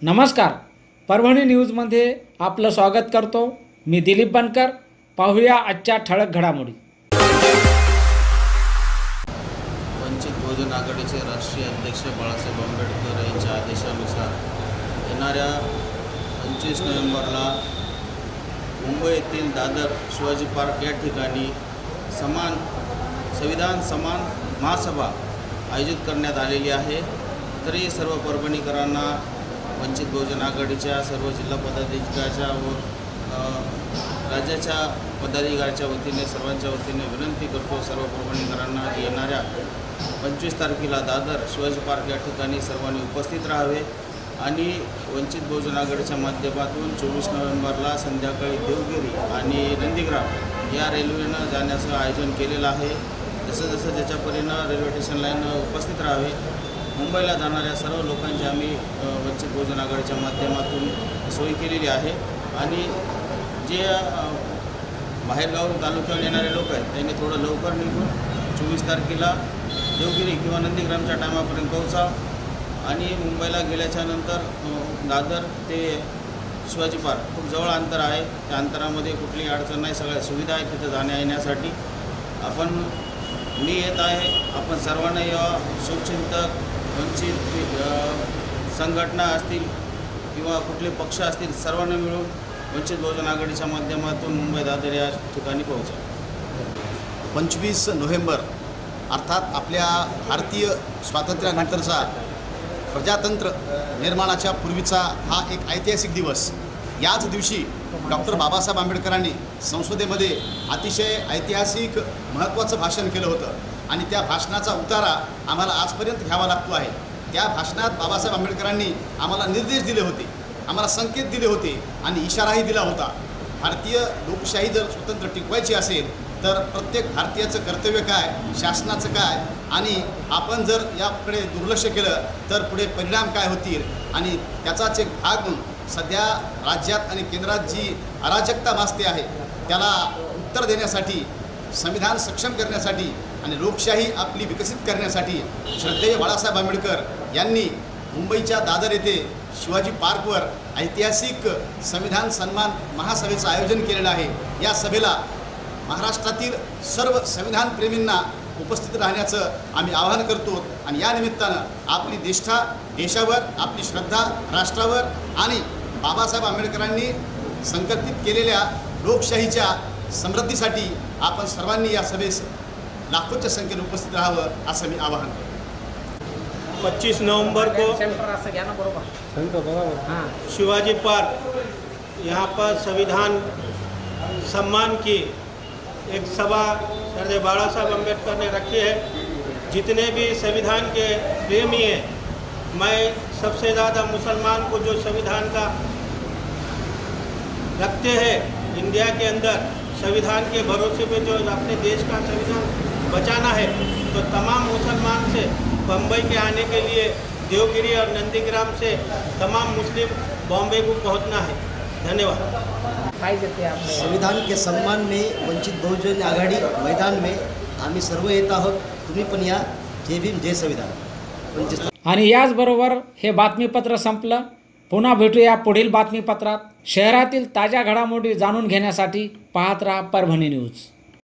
नमस्कार, परभणी न्यूजमध्ये आपलं स्वागत करतो। मी दिलीप बनकर। पाहूया आजच्या ठळक घडामोडी। वंचित बहुजन आघाडीचे राष्ट्रीय अध्यक्ष बाळासाहेब आंबेडकर यांच्या आदेशानुसार येणाऱ्या 25 नोव्हेंबरला मुंबई येथील दादर शिवाजी पार्क या ठिकाणी संविधान समान महासभा आयोजित करण्यात आलेली आहे। तरी सर्व परभणीकरांना वंचित बहुजन आघाडीच्या सर्व जिल्हा पदाधिकाऱ्यांच्या व राज्याच्या पदाधिकाऱ्यांच्या वतीने सर्वांच्या वतीने विनंती करतो, सर्व परभणीकरांना येणाऱ्या 25 तारखेला दादर शिवाजी पार्क या ठिकाणी सर्वांनी उपस्थित राहावे आणि वंचित बहुजन आघाडीच्या माध्यमातून 24 नोव्हेंबरला संध्याकाळी देवगिरी आणि नंदीग्राम या रेल्वेनं जाण्याचं आयोजन केलेलं आहे। जसं ज्याच्या परीनं रेल्वे स्टेशन लाईन उपस्थित राहावे। मुंबईला जाणाऱ्या सर्व लोकांची आम्ही वंचित बहुजन आघाडीच्या माध्यमातून सोय केलेली आहे आणि जे बाहेरगावून तालुक्यावर येणारे लोक आहेत त्यांनी थोडं लवकर निघून 24 तारखेला देवगिरी किंवा नंदीग्रामच्या टायमापर्यंत पोहोचा आणि मुंबईला गेल्याच्यानंतर दादर ते शिवाजी पार्क खूप जवळ अंतर आहे। त्या अंतरामध्ये कुठलीही अडचण नाही, सगळ्या सुविधा आहेत तिथं जाण्या येण्यासाठी। मी येत आहे, आपण सर्वांना या शुभचिंतक वंचित संघटना असतील किंवा कुठले पक्ष असतील सर्वांना मिळून वंचित बहुजन आघाडीच्या माध्यमातून मुंबई दादर या ठिकाणी पोहोचा। 25 नोव्हेंबर अर्थात आपल्या भारतीय स्वातंत्र्यानंतरचा प्रजातंत्र निर्माणाच्या पूर्वीचा हा एक ऐतिहासिक दिवस। याच दिवशी डॉक्टर बाबासाहेब आंबेडकरांनी संसदेमध्ये अतिशय ऐतिहासिक महत्त्वाचं भाषण केलं होतं आणि त्या भाषणाचा उतारा आम्हाला आजपर्यंत घ्यावा लागतो आहे। त्या भाषणात बाबासाहेब आंबेडकरांनी आम्हाला निर्देश दिले होते, आम्हाला संकेत दिले होते आणि इशाराही दिला होता। भारतीय लोकशाही जर स्वतंत्र टिकवायची असेल तर प्रत्येक भारतीयाचं कर्तव्य काय, शासनाचं काय आणि आपण जर याकडे दुर्लक्ष केलं तर पुढे परिणाम काय होतील आणि त्याचाच एक भाग म्हणून सध्या राज्यात आणि केंद्रात जी अराजकता भासते आहे त्याला उत्तर देण्यासाठी, संविधान सक्षम करण्यासाठी आणि लोकशाही आपली विकसित करण्यासाठी श्रद्धेय बाळासाहेब आंबेडकर यांनी मुंबईच्या दादर येथे शिवाजी पार्कवर ऐतिहासिक संविधान सन्मान महासभेचं आयोजन केलेलं आहे। या सभेला महाराष्ट्रातील सर्व संविधानप्रेमींना उपस्थित राहण्याचं आम्ही आवाहन करतो आणि या निमित्तानं आपली निष्ठा देशावर, आपली श्रद्धा राष्ट्रावर आणि बाबासाहेब आंबेडकरांनी संकल्पित केलेल्या लोकशाहीच्या समृद्धीसाठी आपण सर्वांनी या सभेस लाखोच्या संख्येने उपस्थित राहावं असं मी आवाहन करतो। 25 नवंबर को शिवाजी पार्क यहाँ पर संविधान सम्मान की एक सभा सरदार बाला साहब अम्बेडकर ने रखी है। जितने भी संविधान के प्रेमी हैं, मैं सबसे ज़्यादा मुसलमान को जो संविधान का रखते हैं इंडिया के अंदर, संविधान के भरोसे पे जो अपने देश का संविधान बचाना है, तो तमाम मुसलमान से बम्बई के आने के लिए देवगिरी और नंदीग्राम से तमाम मुस्लिम बॉम्बे को पहुंचना है। धन्यवाद। संविधान के सम्मान में वंचित बहुजन आघाड़ी मैदान में आम्ही सर्व येत आहोत, तुम्ही पण या। जय भीम, जय संविधान। आणि याचबरोबर हे बातमीपत्र संपलं। पुन्हा भेटूया पुढील बातमीपत्रात। शहरातील ताज्या घडामोडी जाणून घेण्यासाठी पाहत राहा परभणी न्यूज।